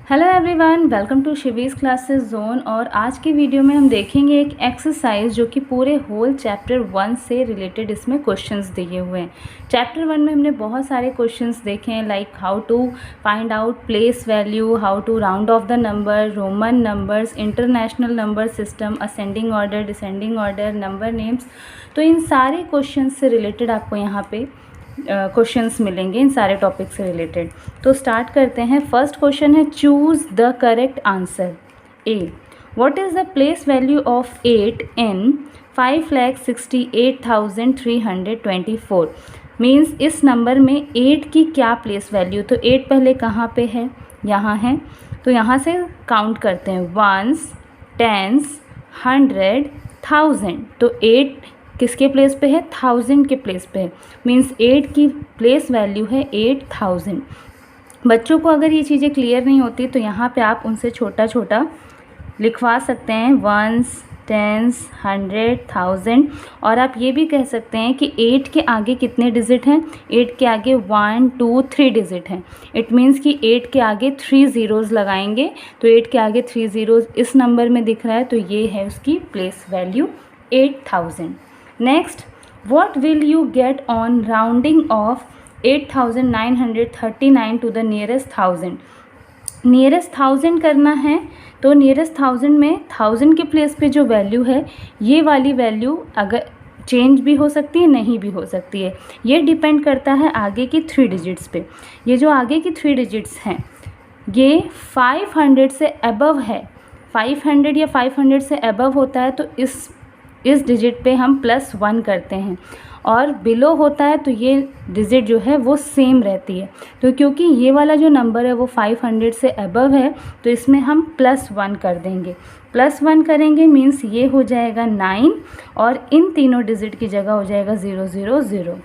Hello everyone, welcome to Shivi's classes zone. और आज की वीडियो में हम देखेंगे एक एक्सरसाइज जो कि पूरे होल चैप्टर 1 से रिलेटेड इसमें क्वेश्चंस दिए हुए हैं। चैप्टर 1 में हमने बहुत सारे क्वेश्चंस देखे हैं, like how to find out place value, how to round off the number, Roman numbers, international number system, ascending order, descending order, number names. तो इन सारे क्वेश्चंस से रिलेटेड आपको यहाँ पे क्वेश्चंस मिलेंगे इन सारे टॉपिक से रिलेटेड। तो स्टार्ट करते हैं। फर्स्ट क्वेश्चन है, choose the correct answer. A, what is the place value of 8 in 5,68,324। Means इस नंबर में 8 की क्या प्लेस वैल्यू। तो 8 पहले कहाँ पे है, यहाँ है। तो यहाँ से काउंट करते हैं, वंस, टेंस, 100, 1000। तो 8 किसके प्लेस पे है, 1000 के प्लेस पे है। मीन्स 8 की प्लेस वैल्यू है 8000। बच्चों को अगर ये चीज़ें क्लियर नहीं होती तो यहाँ पे आप उनसे छोटा छोटा लिखवा सकते हैं, वंस, टेंस, 100, 1000। और आप ये भी कह सकते हैं कि 8 के आगे कितने डिजिट हैं। 8 के आगे 1, 2, 3 डिजिट हैं। इट मीन्स कि 8 के आगे 3 ज़ीरोज़ लगाएंगे। तो 8 के आगे 3 ज़ीरोज़ इस नंबर में दिख रहा है, तो ये है उसकी place value 8000। Next, what will you get on rounding of 8939 to the nearest 1000। Nearest 1000 करना है तो नियरेस्ट 1000 में 1000 के प्लेस पे जो वैल्यू है, ये वाली वैल्यू अगर चेंज भी हो सकती है, नहीं भी हो सकती है। ये डिपेंड करता है आगे की 3 डिजिट्स पे। ये जो आगे की 3 डिजिट्स हैं ये 500 से अबव है। 500 या 500 से अबव होता है तो इस डिजिट पे हम +1 करते हैं, और बिलो होता है तो ये डिजिट जो है वो सेम रहती है। तो क्योंकि ये वाला जो नंबर है वो 500 से अबव है तो इसमें हम +1 कर देंगे। +1 करेंगे मीन्स ये हो जाएगा 9, और इन तीनों डिजिट की जगह हो जाएगा 000।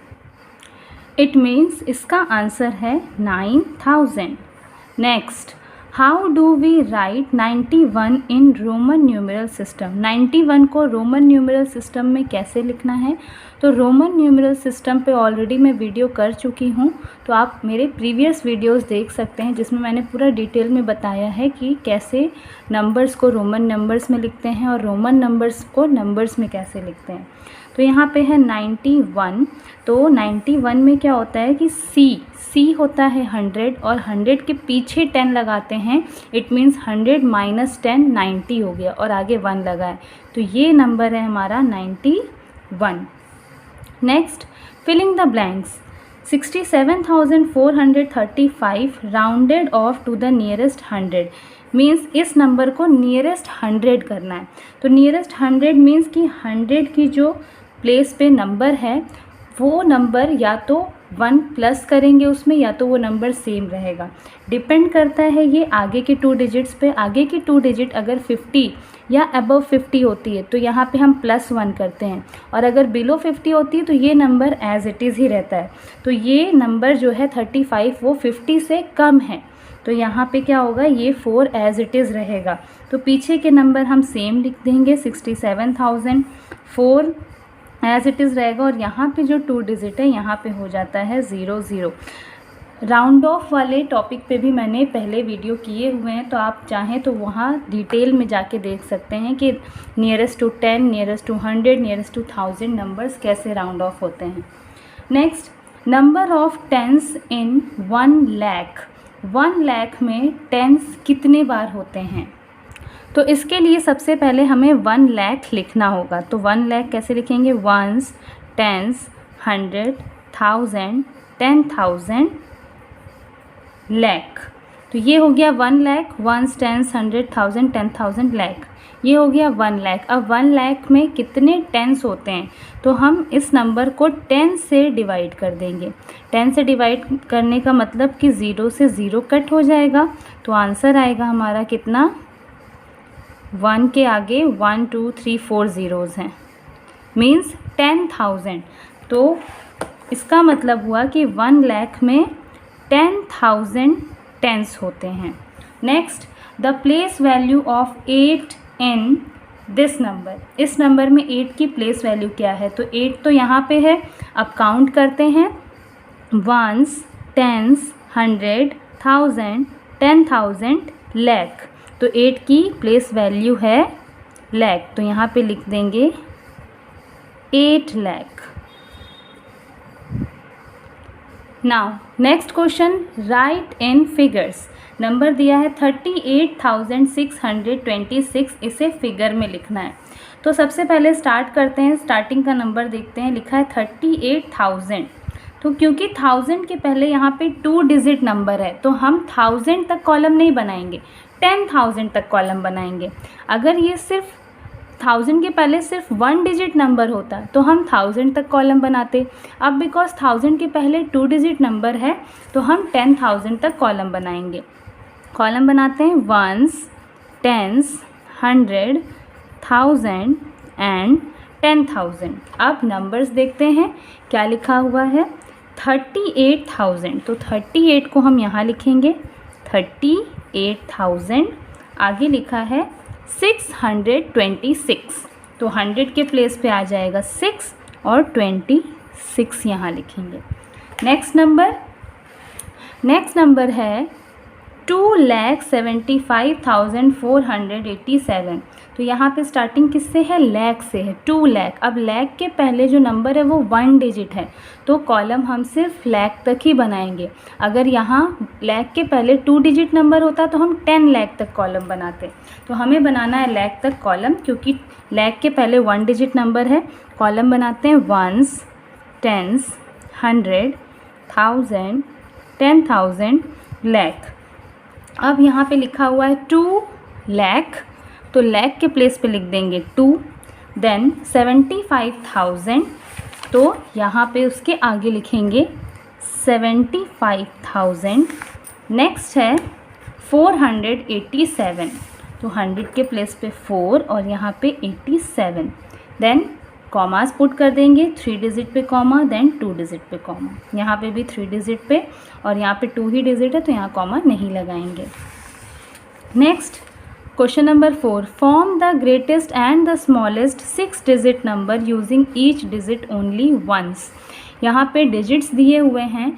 इट मीन्स इसका आंसर है 9000। Next, how do we write 91 in Roman numeral system. 91 को रोमन न्यूमेरल सिस्टम में कैसे लिखना है। तो रोमन न्यूमेरल सिस्टम पे ऑलरेडी मैं वीडियो कर चुकी हूँ, तो आप मेरे प्रीवियस वीडियोस देख सकते हैं जिसमें मैंने पूरा डिटेल में बताया है कि कैसे नंबर्स को रोमन नंबर्स में लिखते हैं और रोमन नंबर्स को नंबर्स में कैसे लिखते हैं। तो यहाँ पे है 91। तो 91 में क्या होता है कि सी होता है 100, और 100 के पीछे 10 लगाते हैं। इट मीन्स 100 - 10 90 हो गया, और आगे 1 लगा है, तो ये नंबर है हमारा 91। Next, filling the blanks. 67,435 rounded off to the nearest 100। Means इस नंबर को नियरेस्ट 100 करना है। तो नियरेस्ट 100 मीन्स कि 100 की जो प्लेस पे नंबर है वो नंबर या तो 1 प्लस करेंगे उसमें, या तो वो नंबर सेम रहेगा। डिपेंड करता है ये आगे के 2 डिजिट्स पे। आगे की 2 डिजिट अगर 50 या अबव 50 होती है तो यहाँ पे हम +1 करते हैं, और अगर बिलो 50 होती है तो ये नंबर एज इट इज़ ही रहता है। तो ये नंबर जो है 35 वो 50 से कम है, तो यहाँ पे क्या होगा, ये 4 एज इट इज़ रहेगा। तो पीछे के नंबर हम सेम लिख देंगे, 67,000, 4 एज इट इज़ रहेगा, और यहाँ पे जो 2 डिजिट है यहाँ पे हो जाता है 00। राउंड ऑफ वाले टॉपिक पे भी मैंने पहले वीडियो किए हुए हैं, तो आप चाहें तो वहाँ डिटेल में जाके देख सकते हैं कि nearest to 10, nearest to 100, nearest to 1000 numbers कैसे राउंड ऑफ होते हैं। Next, number of tens in 1 lakh. 1 lakh में टेंस कितने बार होते हैं। तो इसके लिए सबसे पहले हमें 1 लाख लिखना होगा। तो 1 लाख कैसे लिखेंगे, वंस, टेंस, 100, 1000, 10,000, लाख। तो ये हो गया 1 लाख, वंस, टेंस, 100, 1000, 10,000, लाख। ये हो गया 1 लाख। अब 1 लाख में कितने टेंस होते हैं, तो हम इस नंबर को 10 से डिवाइड कर देंगे। 10 से डिवाइड करने का मतलब कि 0 से 0 कट हो जाएगा, तो आंसर आएगा हमारा कितना, 1 के आगे 1, 2, 3, 4 ज़ीरोज़ हैं, मीन्स 10,000। तो इसका मतलब हुआ कि 1 लाख में 10,000 टेंस होते हैं। Next, the place value of 8 in this number. इस नंबर में 8 की प्लेस वैल्यू क्या है। तो 8 तो यहाँ पे है, अब काउंट करते हैं, वंस, टेंस, 100, 1000, 10,000, लाख, तो 8 की प्लेस वैल्यू है लाख, तो यहाँ पे लिख देंगे 8 lakh. Now next question, write in figures. Number दिया है 38,626, इसे फिगर में लिखना है। तो सबसे पहले स्टार्ट करते हैं, स्टार्टिंग का नंबर देखते हैं। लिखा है 38,000, तो क्योंकि 1000 के पहले यहाँ पे 2 डिजिट नंबर है तो हम 1000 तक कॉलम नहीं बनाएंगे, 10,000 तक कॉलम बनाएंगे। अगर ये सिर्फ 1000 के पहले सिर्फ 1 डिजिट नंबर होता तो हम 1000 तक कॉलम बनाते। अब बिकॉज 1000 के पहले 2 डिजिट नंबर है तो हम 10,000 तक कॉलम बनाएंगे। कॉलम बनाते हैं, वंस, टेंस, 100, 1000 एंड 10,000। अब नंबर्स देखते हैं क्या लिखा हुआ है। 38,000, तो 38 को हम यहाँ लिखेंगे 38,000। आगे लिखा है 626, तो 100 के प्लेस पे आ जाएगा 6 और 26 यहाँ लिखेंगे। नेक्स्ट नंबर है 2,75,487, तो यहाँ पे स्टार्टिंग किससे है, लाख से है, 2 लाख। अब लाख के पहले जो नंबर है वो 1 डिजिट है तो कॉलम हम सिर्फ लाख तक ही बनाएंगे। अगर यहाँ लाख के पहले 2 डिजिट नंबर होता तो हम 10 लाख तक कॉलम बनाते। तो हमें बनाना है लाख तक कॉलम, क्योंकि लाख के पहले 1 डिजिट नंबर है। कॉलम बनाते हैं, वंस, टेंस, 100, 1000, 10,000, लाख। अब यहाँ पे लिखा हुआ है 2 लाख, तो लाख के प्लेस पे लिख देंगे 2, देन 75,000, तो यहाँ पे उसके आगे लिखेंगे 75,000। नेक्स्ट है 487, तो 100 के प्लेस पे 4 और यहाँ पे 87, देन कॉमास पुट कर देंगे, 3 डिजिट पे कॉमा, देन 2 डिजिट पे कॉमा। यहाँ पे भी 3 डिजिट पे और यहाँ पे 2 ही डिजिट है तो यहाँ कॉमा नहीं लगाएंगे। Next question number 4, form the greatest and the smallest 6 digit number using each digit only once. यहाँ पे डिजिट्स दिए हुए हैं,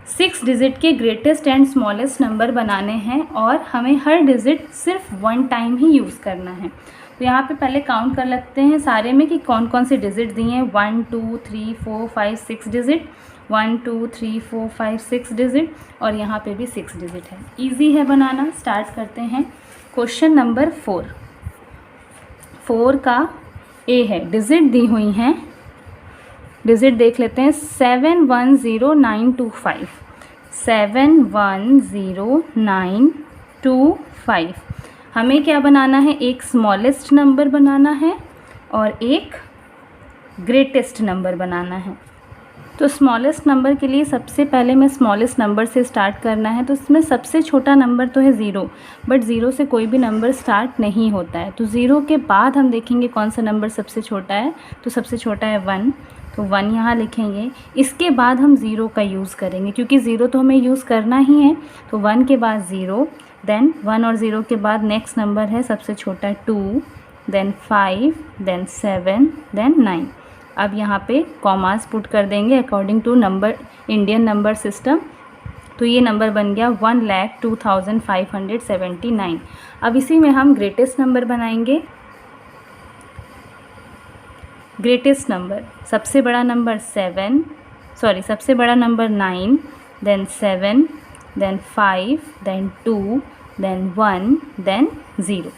6 डिजिट के ग्रेटेस्ट एंड स्मॉलेस्ट नंबर बनाने हैं और हमें हर डिजिट सिर्फ 1 टाइम ही यूज़ करना है। तो यहाँ पे पहले काउंट कर लेते हैं सारे में कि कौन कौन से डिजिट दिए हैं। 1 2 3 4 5 6 डिजिट, 1 2 3 4 5 6 डिजिट और यहाँ पे भी 6 डिजिट है। इजी है बनाना। स्टार्ट करते हैं। क्वेश्चन नंबर 4 का ए है, डिजिट दी हुई हैं, डिजिट देख लेते हैं। 710925, 710925। हमें क्या बनाना है, एक स्मॉलेस्ट नंबर बनाना है और एक ग्रेटेस्ट नंबर बनाना है। तो स्मॉलेस्ट नंबर के लिए सबसे पहले मैं स्मॉलेस्ट नंबर से स्टार्ट करना है। तो इसमें सबसे छोटा नंबर तो है 0, बट 0 से कोई भी नंबर स्टार्ट नहीं होता है। तो 0 के बाद हम देखेंगे कौन सा नंबर सबसे छोटा है। तो सबसे छोटा है 1, तो 1 यहाँ लिखेंगे। इसके बाद हम 0 का यूज़ करेंगे क्योंकि 0 तो हमें यूज़ करना ही है। तो 1 के बाद 0, देन 1 और 0 के बाद नेक्स्ट नंबर है सबसे छोटा 2, देन 5, देन 7, देन 9। अब यहाँ पे कॉमास पुट कर देंगे according to number Indian number system. तो ये नंबर बन गया 1,02,579। अब इसी में हम ग्रेटेस्ट नंबर बनाएंगे। ग्रेटेस्ट नंबर, सबसे बड़ा नंबर सबसे बड़ा number 9, then 7, then 5, then 2, then 1, then 0।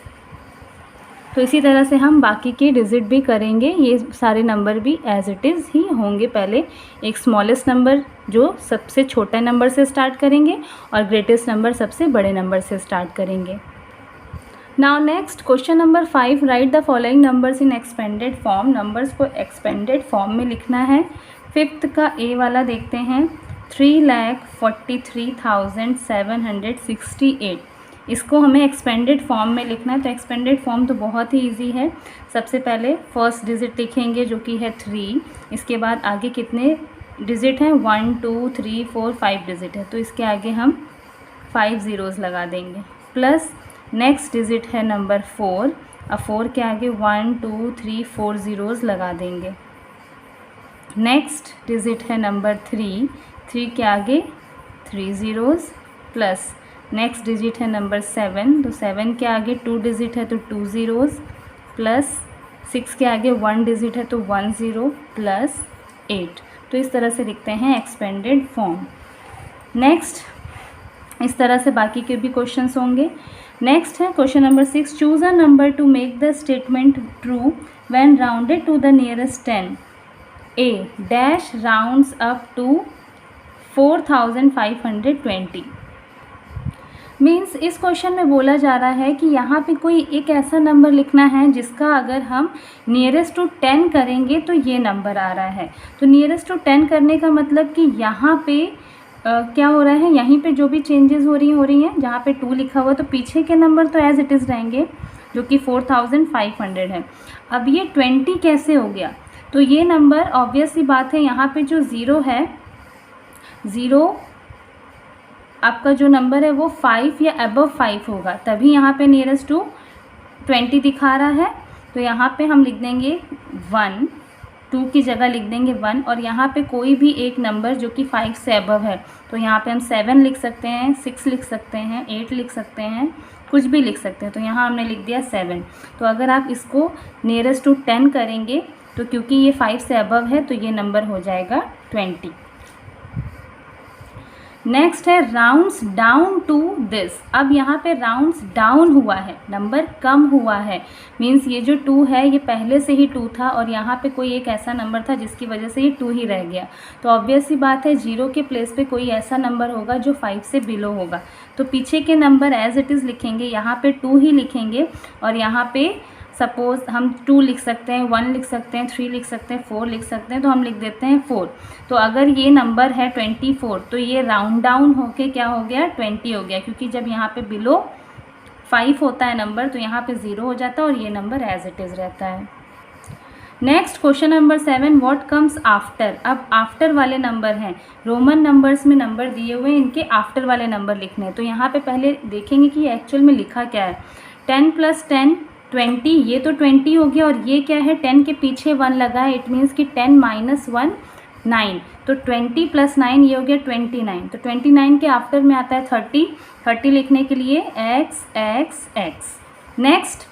तो इसी तरह से हम बाकी के डिजिट भी करेंगे। ये सारे नंबर भी एज इट इज़ ही होंगे। पहले एक स्मॉलेस्ट नंबर जो सबसे छोटा नंबर से स्टार्ट करेंगे और ग्रेटेस्ट नंबर सबसे बड़े नंबर से स्टार्ट करेंगे। Now next question number 5, right the following numbers in expanded form. Numbers को एक्सपेंडेड फॉर्म में लिखना है। 5th का ए वाला देखते हैं, 3,43,768। इसको हमें एक्सपेंडेड फॉर्म में लिखना है। तो एक्सपेंडेड फॉर्म तो बहुत ही इजी है। सबसे पहले फर्स्ट डिजिट लिखेंगे जो कि है 3। इसके बाद आगे कितने डिजिट हैं, 1 2 3 4 5 डिजिट है। तो इसके आगे हम 5 ज़ीरोज़ लगा देंगे। प्लस नेक्स्ट डिजिट है नंबर 4। अब 4 के आगे 1 2 3 4 ज़ीरोज़ लगा देंगे। नेक्स्ट डिजिट है नंबर 3 के आगे 3 ज़ीरोज़। प्लस नेक्स्ट डिजिट है नंबर 7, तो 7 के आगे 2 डिजिट है तो 2 ज़ीरोज़, प्लस 6 के आगे 1 डिजिट है तो 1 ज़ीरो, प्लस 8। तो इस तरह से लिखते हैं एक्सपेंडेड फॉर्म। नेक्स्ट इस तरह से बाकी के भी क्वेश्चंस होंगे। नेक्स्ट है question number 6, choose a number to make the statement true when rounded to the nearest 10। A dash rounds up to 4520। मीन्स इस क्वेश्चन में बोला जा रहा है कि यहाँ पे कोई एक ऐसा नंबर लिखना है जिसका अगर हम नियरेस्ट टू 10 करेंगे तो ये नंबर आ रहा है। तो नियरेस्ट टू 10 करने का मतलब कि यहाँ पे क्या हो रहा है, यहीं पे जो भी चेंजेस हो रही हैं, जहाँ पे 2 लिखा हुआ तो पीछे के नंबर तो एज़ इट इज़ रहेंगे जो कि 4500 है। अब ये 20 कैसे हो गया, तो ये नंबर ऑब्वियस सी बात है, यहाँ पे जो ज़ीरो है, ज़ीरो आपका जो नंबर है वो 5 या अबव 5 होगा, तभी यहाँ पे नियरेस्ट टू 20 दिखा रहा है। तो यहाँ पे हम लिख देंगे 1, 2 की जगह लिख देंगे 1, और यहाँ पे कोई भी एक नंबर जो कि 5 से अबव है, तो यहाँ पे हम 7 लिख सकते हैं, 6 लिख सकते हैं, 8 लिख सकते हैं, कुछ भी लिख सकते हैं। तो यहाँ हमने लिख दिया 7। तो अगर आप इसको नियरेस्ट टू 10 करेंगे तो क्योंकि ये 5 से अबव है तो ये नंबर हो जाएगा 20। नेक्स्ट है राउंड्स डाउन टू दिस। अब यहाँ पे राउंड्स डाउन हुआ है, नंबर कम हुआ है, मीन्स ये जो 2 है ये पहले से ही 2 था और यहाँ पे कोई एक ऐसा नंबर था जिसकी वजह से ये 2 ही रह गया। तो ऑब्वियस सी बात है 0 के प्लेस पे कोई ऐसा नंबर होगा जो 5 से बिलो होगा, तो पीछे के नंबर एज इट इज़ लिखेंगे, यहाँ पे 2 ही लिखेंगे, और यहाँ पे सपोज़ हम 2 लिख सकते हैं, 1 लिख सकते हैं, 3 लिख सकते हैं, 4 लिख सकते हैं, तो हम लिख देते हैं 4। तो अगर ये नंबर है 24 तो ये राउंड डाउन होके क्या हो गया, 20 हो गया, क्योंकि जब यहाँ पे बिलो 5 होता है नंबर तो यहाँ पे 0 हो जाता है और ये नंबर एज इट इज़ रहता है। Next question number 7, what comes after. अब आफ्टर वाले नंबर हैं, रोमन नंबर्स में नंबर दिए हुए हैं, इनके आफ्टर वाले नंबर लिखने हैं। तो यहाँ पे पहले देखेंगे कि एक्चुअल में लिखा क्या है। 10 + 10 20, ये तो 20 हो गया, और ये क्या है, 10 के पीछे 1 लगा है, इट मीन्स कि 10 - 1 9, तो 20 + 9 ये हो गया 29। तो 29 के आफ्टर में आता है 30 लिखने के लिए x x x। नेक्स्ट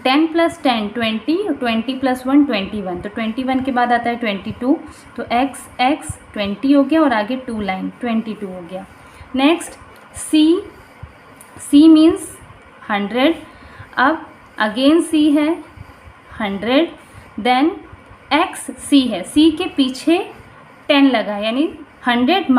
10 + 10 20, 20 + 1 21, तो 21 के बाद आता है 22, तो x x 20 हो गया और आगे 2 लाइन 22 हो गया। नेक्स्ट c मीन्स 100, अब अगेन c है 100, देन x c है, c के पीछे 10 लगा यानी 100 -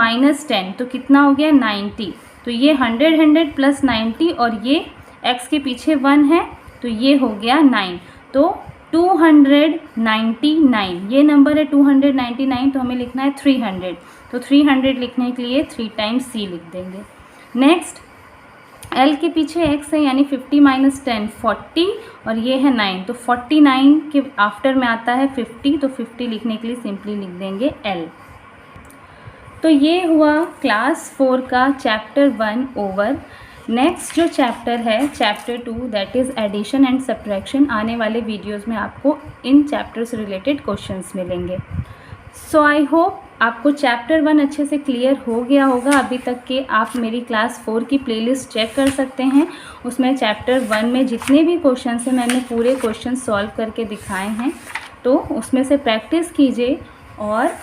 10, तो कितना हो गया 90। तो ये 100 + 90 और ये x के पीछे 1 है तो ये हो गया 9, तो 299 ये नंबर है 299, तो हमें लिखना है 300, तो 300 लिखने के लिए 3 टाइम्स c लिख देंगे। नेक्स्ट L के पीछे x है यानी 50 - 10 40, और ये है 9, तो 49 के आफ्टर में आता है 50, तो 50 लिखने के लिए सिंपली लिख देंगे L। तो ये हुआ क्लास 4 का चैप्टर 1 ओवर। नेक्स्ट जो चैप्टर है chapter 2 that is addition and subtraction, आने वाले वीडियोस में आपको इन चैप्टर से रिलेटेड क्वेश्चंस मिलेंगे। सो आई होप आपको चैप्टर 1 अच्छे से क्लियर हो गया होगा। अभी तक के आप मेरी क्लास 4 की प्लेलिस्ट चेक कर सकते हैं, उसमें चैप्टर 1 में जितने भी क्वेश्चन हैं मैंने पूरे क्वेश्चन सॉल्व करके दिखाए हैं, तो उसमें से प्रैक्टिस कीजिए, और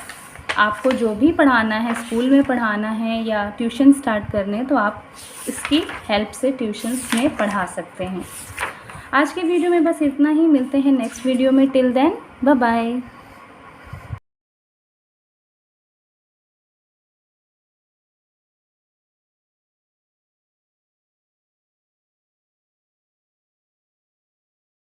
आपको जो भी पढ़ाना है, स्कूल में पढ़ाना है या ट्यूशन स्टार्ट करने, तो आप इसकी हेल्प से ट्यूशन्स में पढ़ा सकते हैं। आज के वीडियो में बस इतना ही, मिलते हैं नेक्स्ट वीडियो में। Till then bye bye.